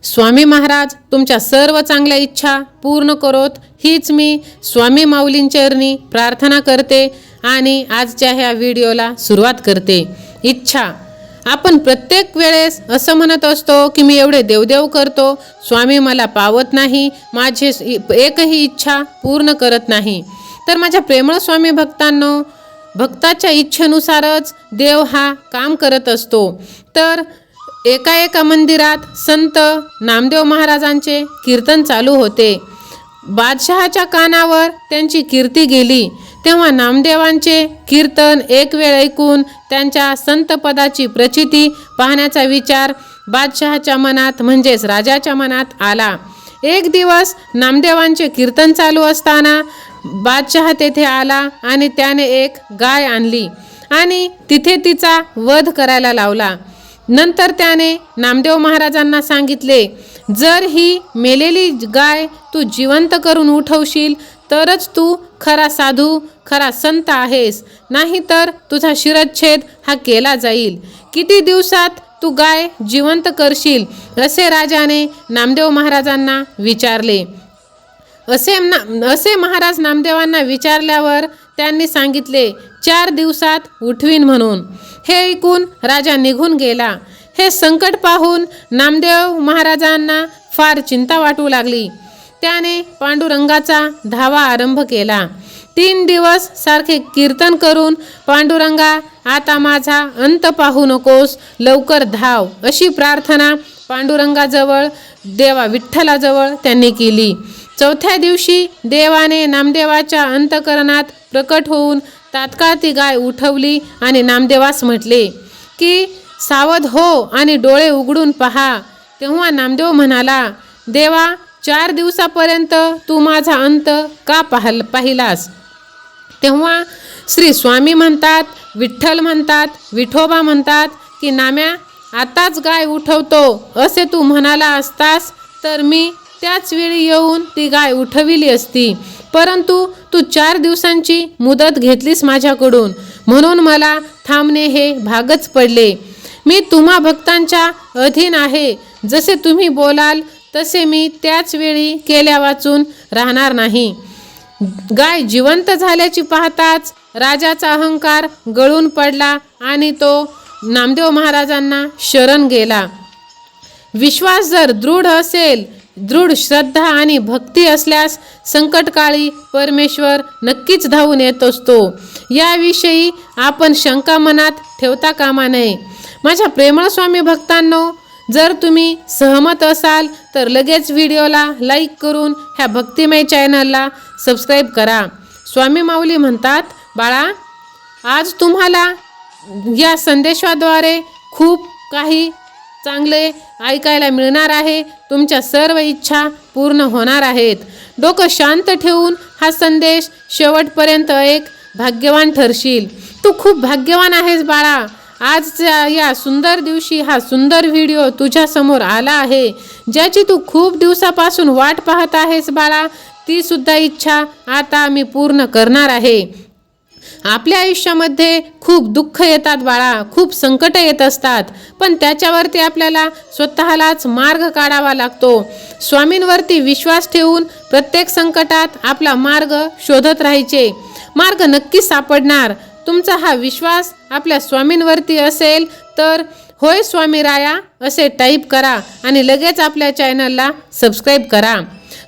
स्वामी महाराज तुमच्या सर्व चांगल्या इच्छा पूर्ण करोत हीच मी स्वामी माऊलींचरणी प्रार्थना करते आणि आजच्या ह्या व्हिडिओला सुरुवात करते। इच्छा आपण प्रत्येक वेळेस असं म्हणत असतो की मी एवढे देवदेव करतो, स्वामी मला पावत नाही, माझे एकही इच्छा पूर्ण करत नाही। तर माझ्या प्रेमळ स्वामी भक्तांनो, भक्ताच्या इच्छेनुसारच देव हा काम करत असतो। तर एका मंदिरात संत नामदेव महाराजांचे कीर्तन चालू होते। बादशहाच्या कानावर त्यांची कीर्ती गेली, तेव्हा नामदेवांचे कीर्तन एक वेळ ऐकून त्यांच्या संतपदाची प्रचिती पाहण्याचा विचार बादशहाच्या मनात म्हणजेच राजाच्या मनात आला। एक दिवस नामदेवांचे कीर्तन चालू असताना बादशहा तेथे आला आणि त्याने एक गाय आणली आणि तिथे तिचा वध करायला लावला। नंतर त्याने नामदेव महाराजांना सांगितले, जर ही मेलेली गाय तू जिवंत करून उठवशील तरच तू खरा साधू खरा संत आहेस, नाहीतर तुझा शिरच्छेद हा केला जाईल। किती दिवसात तू गाय जिवंत करशील असे राजाने नामदेव महाराजांना विचारले। असे महाराज नामदेवांना विचारल्यावर त्यांनी सांगितले 4 दिवसात उठवीन म्हणून। हे ऐकून राजा निघून गेला। हे संकट पाहून नामदेव महाराजांना फार चिंता वाटू लागली। त्याने पांडुरंगाचा धावा आरंभ केला। 3 दिवस सारखे कीर्तन करून पांडुरंगा आता माझा अंत पाहू नकोस, लवकर धाव अशी प्रार्थना पांडुरंगाजवळ देवा विठ्ठलाजवळ त्यांनी केली। 4थ्या दिवशी देवाने नामदेवाच्या अंतकरणात प्रकट होऊन तात्काळ ती गाय उठवली आणि नामदेवास म्हटले की सावध हो आणि डोळे उघडून पहा। तेव्हा नामदेव म्हणाला, देवा 4 दिवसापर्यंत तू माझा अंत का पाहिलास? तेव्हा श्री स्वामी म्हणतात, विठ्ठल म्हणतात, विठोबा म्हणतात की नाम्या आताच गाय उठवतो असे तू म्हणाला असतास तर मी त्याच वेळी येऊन ती गाय उठविली असती, परंतु तू 4 दिवसांची मुदत घेतलीस माझ्याकडून, म्हणून मला थांबणे हे भागच पडले। मी तुम्हा भक्तांच्या अधीन आहे, जसे तुम्ही बोलाल तसे मी त्याच वेळी केल्या वाचून राहणार नाही। गाय जिवंत झाल्याची पाहताच राजाचा अहंकार गळून पडला आणि तो नामदेव महाराजांना शरण गेला। विश्वास जर दृढ असेल, दृढ श्रद्धा आणि भक्ती असल्यास संकटकाळी परमेश्वर नक्कीच धावून येत असतो। याविषयी आपण शंका मनात ठेवता कामा नये। माझ्या प्रेमळ स्वामी भक्तांनो, जर तुम्ही सहमत असाल तर लगेच व्हिडिओला लाईक करून ह्या भक्तिमय चॅनलला सबस्क्राईब करा। स्वामी माऊली म्हणतात, बाळा आज तुम्हाला या संदेशाद्वारे खूप काही चांगले ऐकायला मिळणार आहे। तुमच्या सर्व इच्छा पूर्ण होणार आहेत। डोकं शांत ठेवून हा संदेश शेवटपर्यंत ऐक, भाग्यवान ठरशील। तू खूप भाग्यवान आहेस बाळा। आजच्या या सुंदर दिवशी हा सुंदर व्हिडिओ तुझ्या समोर आला आहे, ज्याची तू खूप दिवसापासून वाट पाहत आहेस बाळा। ती सुद्धा इच्छा आता मी पूर्ण करणार आहे। आपल्या आयुष्यामध्ये खूप दुःख येतात बाळा, खूप संकट येत असतात, पण त्याच्यावरती आपल्याला स्वतःलाच मार्ग काढावा लागतो। स्वामींवरती विश्वास ठेवून प्रत्येक संकटात आपला मार्ग शोधत राहायचे, मार्ग नक्की सापडणार। तुमचा हा विश्वास आपल्या स्वामींवरती असेल तर होय स्वामी राया असे टाईप करा आणि लगेच आपल्या चॅनलला सबस्क्राईब करा।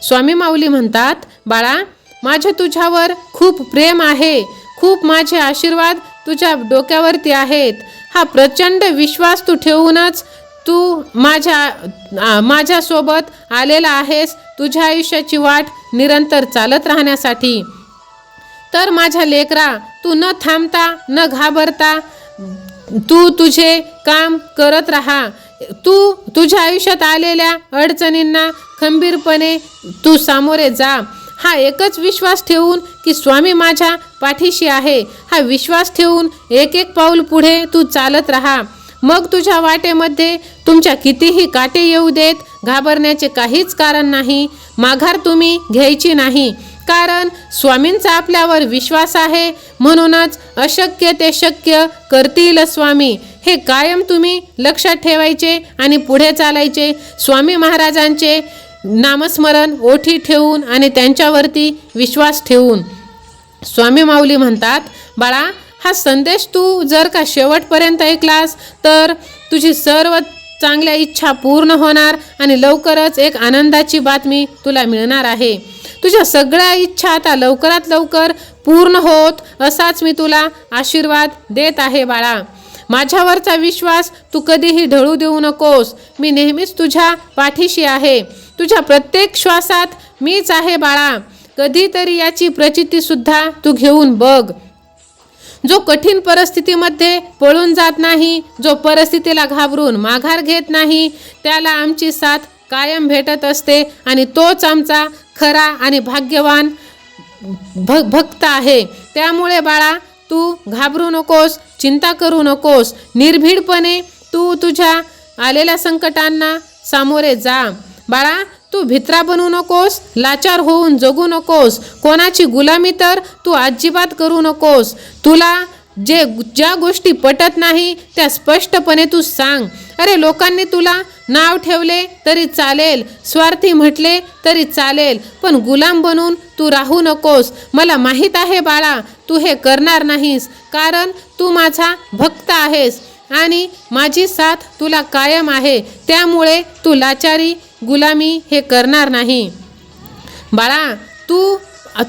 स्वामी माऊली म्हणतात, बाळा माझे तुझ्यावर खूप प्रेम आहे, खूप माझे आशीर्वाद तुझ्या डोक्यावरती आहेत। हा प्रचंड विश्वास तू ठेवूनच तू माझ्यासोबत आलेला आहेस तुझ्या आयुष्याची वाट निरंतर चालत राहण्यासाठी। तर माझ्या लेकरा, तू न थांबता न घाबरता तू तुझे काम करत राहा। तू तुझ्या आयुष्यात आलेल्या अडचणींना खंबीरपणे तू सामोरे जा। हा एकच विश्वास ठेवून की स्वामी माझ्या पाठीशी आहे, हा विश्वास ठेवून एक पाऊल पुढे तू चालत राहा। मग तुझ्या वाटेमध्ये तुमच्या कितीही काटे येऊ देत, घाबरण्याचे काहीच कारण नाही, माघार तुम्ही घ्यायची नाही, कारण स्वामींचा आपल्यावर विश्वास आहे। म्हणूनच अशक्य ते शक्य करतील स्वामी, हे कायम तुम्ही लक्षात ठेवायचे आणि पुढे चालायचे. स्वामी महाराजांचे नामस्मरण ओठी ठेवून आणि त्यांच्यावरती विश्वास ठेवून. स्वामी माऊली म्हणतात, बाळा, हा संदेश तू जर का शेवटपर्यंत ऐकलास तर तुझी सर्व चांगल्या इच्छा पूर्ण होणार आणि लवकरच एक आनंदाची बातमी तुला मिळणार आहे. तुझ्या सगळ्या इच्छा आता लवकरात लवकर पूर्ण होत असाच मी तुला आशीर्वाद देत आहे. बाळा, माझ्यावरचा विश्वास तू कधीही ढळू देऊ नकोस. मी नेहमीच तुझ्या पाठीशी आहे. तुझ्या प्रत्येक श्वासात मीच आहे. बाळा, कधीतरी याची प्रचितीसुद्धा तू घेऊन बघ. जो कठीण परिस्थितीमध्ये पळून जात नाही, जो परिस्थितीला घाबरून माघार घेत नाही, त्याला आमची साथ कायम भेटत असते आणि तोच आमचा खरा आणि भाग्यवान भक्त आहे. त्यामुळे बाळा, तू घाबरू नकोस, चिंता करू नकोस. निर्भीडपणे तू तुझ्या आलेल्या संकटांना सामोरे जा. बाळा, तू भित्रा बनू नकोस, लाचार होऊन जगू नकोस. कोणाची गुलामी तर तू अजिबात करू नकोस. तुला ज्या गोष्टी पटत नाही त्या स्पष्टपणे तू सांग. अरे, लोकांनी तुला नाव ठेवले तरी चालेल, स्वार्थी म्हटले तरी चालेल, पण गुलाम बनून तू राहू नकोस. मला माहीत आहे बाळा, तू हे करणार नाहीस, कारण तू माझा भक्त आहेस आणि माझी साथ तुला कायम आहे. त्यामुळे तू लाचारी, गुलामी हे करणार नाही. बाळा, तू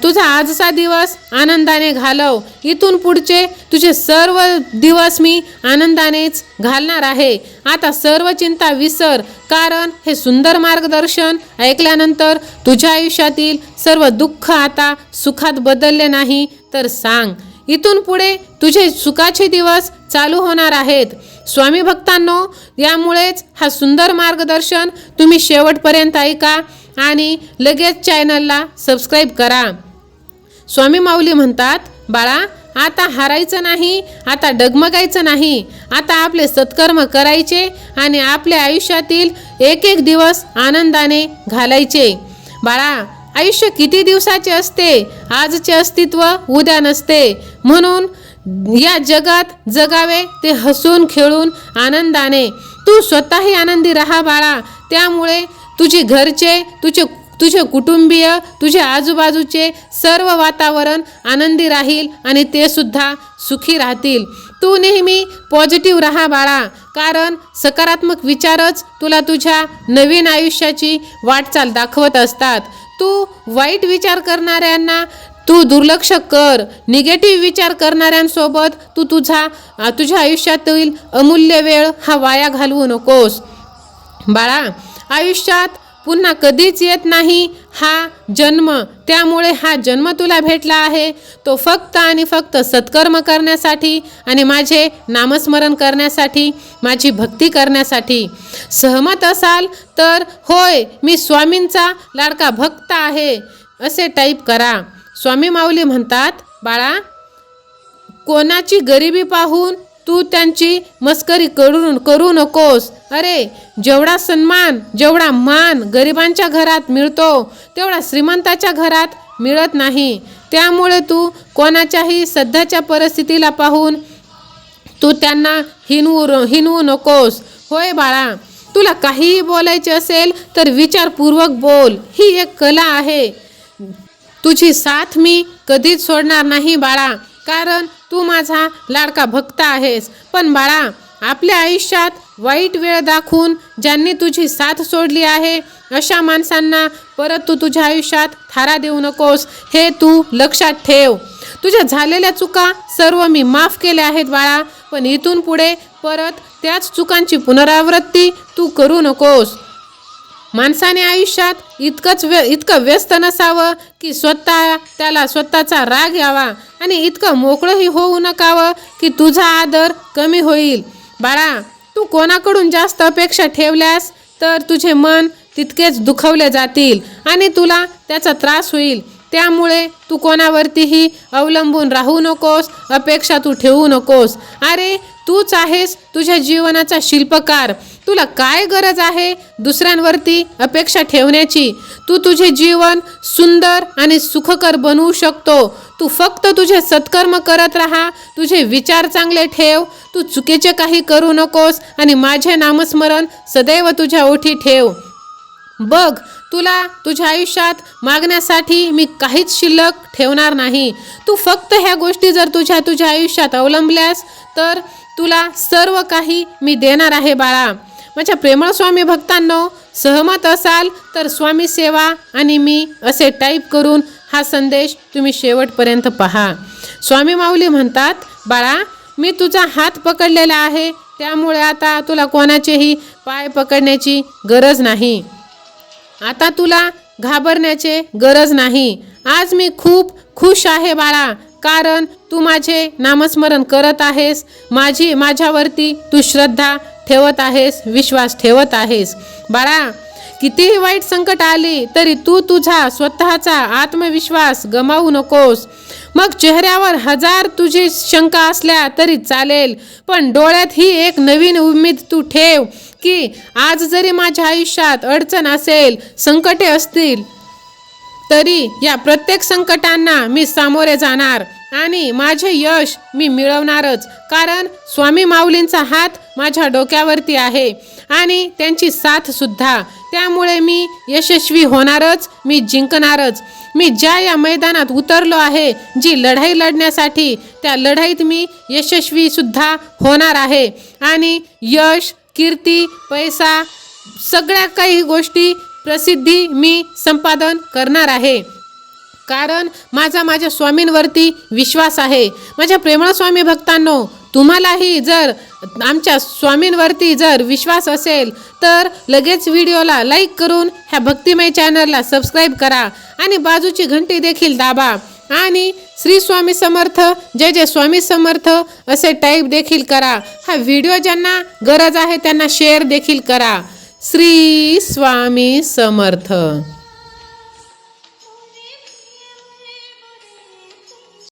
तुझा आजचा दिवस आनंदाने घालव. इथून पुढचे तुझे सर्व दिवस मी आनंदानेच घालणार आहे. आता सर्व चिंता विसर, कारण हे सुंदर मार्गदर्शन ऐकल्यानंतर तुझ्या आयुष्यातील सर्व दुःख आता सुखात बदलले नाही तर सांग. इथून पुढे तुझे सुखाचे दिवस चालू होणार आहेत. स्वामी भक्तांनो, यामुळेच हा सुंदर मार्गदर्शन तुम्ही शेवटपर्यंत ऐका आणि लगेच चॅनलला सबस्क्राईब करा. स्वामी माऊली म्हणतात, बाळा, आता हारायचं नाही, आता डगमगायचं नाही. आता आपले सत्कर्म करायचे आणि आपल्या आयुष्यातील एक एक दिवस आनंदाने घालायचे. बाळा, आयुष्य किती दिवसाचे असते? आजचे अस्तित्व उद्या नसते. म्हणून या जगात जगावे ते हसून खेळून आनंदाने. तू स्वतःही आनंदी राहा बाळा. त्यामुळे तुझे घरचे, तुझे कुटुंबीय, तुझे आजूबाजूचे सर्व वातावरण आनंदी राहील आणि ते सुद्धा सुखी राहतील. तू नेहमी पॉझिटिव्ह राहा बाळा, कारण सकारात्मक विचारच तुला तुझ्या नवीन आयुष्याची वाटचाल दाखवत असतात. तू वाईट विचार करणाऱ्यांना तू दुर्लक्ष कर. निगेटिव्ह विचार करणाऱ्यांसोबत तू तुझ्या आयुष्यातील अमूल्य वेळ हा वाया घालवू नकोस. बाळा, आयुष्यात पुन्हा कधीच येत नाही हा जन्म. त्यामुळे हा जन्म तुला भेटला आहे तो फक्त आणि फक्त सत्कर्म करण्यासाठी आणि माझे नामस्मरण करण्यासाठी, माझी भक्ती करण्यासाठी. सहमत असाल तर होय, मी स्वामींचा लाडका भक्त आहे असे टाईप करा. स्वामी माऊली म्हणतात, बाळा, कोणाची गरिबी पाहून तू त्यांची मस्करी करू नकोस. अरे, जेवढा सन्मान, जेवढा मान गरिबांच्या घरात मिळतो तेवढा श्रीमंताच्या घरात मिळत नाही. त्यामुळे तू कोणाच्याही सध्याच्या परिस्थितीला पाहून तू त्यांना हिनवू नकोस. होय बाळा, तुला काहीही बोलायचे असेल तर विचारपूर्वक बोल. ही एक कला आहे. तुझी साथ मी कधीच सोडणार नाही बाळा, कारण तू माझा लाडका भक्त आहेस. पण बाळा, आपल्या आयुष्यात वाईट वेळ दाखवून ज्यांनी तुझी साथ सोडली आहे अशा माणसांना परत तू तुझ्या आयुष्यात थारा देऊ नकोस. हे तू लक्षात ठेव. तुझ्या झालेल्या चुका सर्व मी माफ केल्या आहेत बाळा, पण इथून पुढे परत त्याच चुकांची पुनरावृत्ती तू करू नकोस. माणसाने आयुष्यात इतकं व्यस्त नसावं की त्याला स्वतःचा राग यावा आणि इतकं मोकळंही होऊ नकावं की तुझा आदर कमी होईल. बाळा, तू कोणाकडून जास्त अपेक्षा ठेवल्यास तर तुझे मन तितकेच दुखवले जातील आणि तुला त्याचा त्रास होईल. त्यामुळे तू कोणावरतीही अवलंबून राहू नकोस, अपेक्षा तू ठेवू नकोस. अरे, तूच आहेस तुझ्या जीवनाचा शिल्पकार. तुला काय गरज आहे दुसऱ्यांवरती अपेक्षा ठेवण्याची? तू तुझे जीवन सुंदर आणि सुखकर बनवू शकतो. तू फक्त तुझे सत्कर्म करत राहा, तुझे विचार चांगले ठेव, तू चुकीचे काही करू नकोस आणि माझे नामस्मरण सदैव तुझ्या ओठी ठेव. बघ, तुला तुझ्या आयुष्यात मागण्यासाठी मी काहीच शिल्लक ठेवणार नाही. तू फक्त ह्या गोष्टी जर तुझ्या आयुष्यात अवलंबल्यास तर तुला सर्व काही मी देणार आहे बाळा. माझ्या प्रेमळ स्वामी भक्तांनो, सहमत असाल तर स्वामी सेवा आणि मी असे टाईप करून हा संदेश तुम्ही शेवटपर्यंत पहा. स्वामी माऊली म्हणतात, बाळा, मी तुझा हात पकडलेला आहे, त्यामुळे आता तुला कोणाचेही पाय पकडण्याची गरज नाही. आता तुला घाबरण्याचे गरज नाही. आज मी खूप खुश आहे बाळा, कारण तू माझे नामस्मरण करत आहेस. माझ्यावरती तू श्रद्धा ठेवत आहेस, विश्वास ठेवत आहेस. बाळा, कितीही वाईट संकट आली तरी तू तुझा स्वतःचा आत्मविश्वास गमावू नकोस. मग चेहऱ्यावर 1000 तुझी शंका असल्या तरी चालेल, पण डोळ्यात ही एक नवीन उमेद तू ठेव की आज जरी माझ्या आयुष्यात अडचण असेल, संकटे असतील, तरी या प्रत्येक संकटांना मी सामोरे जाणार आणि माझे यश मी मिळवणारच. कारण स्वामी माऊलींचा हात माझ्या डोक्यावरती आहे आणि त्यांची साथ सुद्धा. त्यामुळे मी यशस्वी होणारच, मी जिंकणारच. मी ज्या या मैदानात उतरलो आहे, जी लढाई लढण्यासाठी, त्या लढाईत मी यशस्वी सुद्धा होणार आहे आणि यश, कीर्ती, पैसा, सगळ्या काही गोष्टी, प्रसिद्धी मी संपादन करणार आहे. कारण माझ्या स्वामींवरती विश्वास आहे. माझ्या प्रेमळ स्वामी भक्तांनो, तुम्हालाही जर आमच्या स्वामींवरती जर विश्वास असेल तर लगेच व्हिडिओला लाईक करून ह्या भक्तिमय चॅनलला सबस्क्राईब करा आणि बाजूची घंटी देखील दाबा आणि श्री स्वामी समर्थ, जय जय स्वामी समर्थ असे टाईप देखील करा. हा व्हिडिओ ज्यांना गरज आहे त्यांना शेअर देखील करा. श्री स्वामी समर्थ.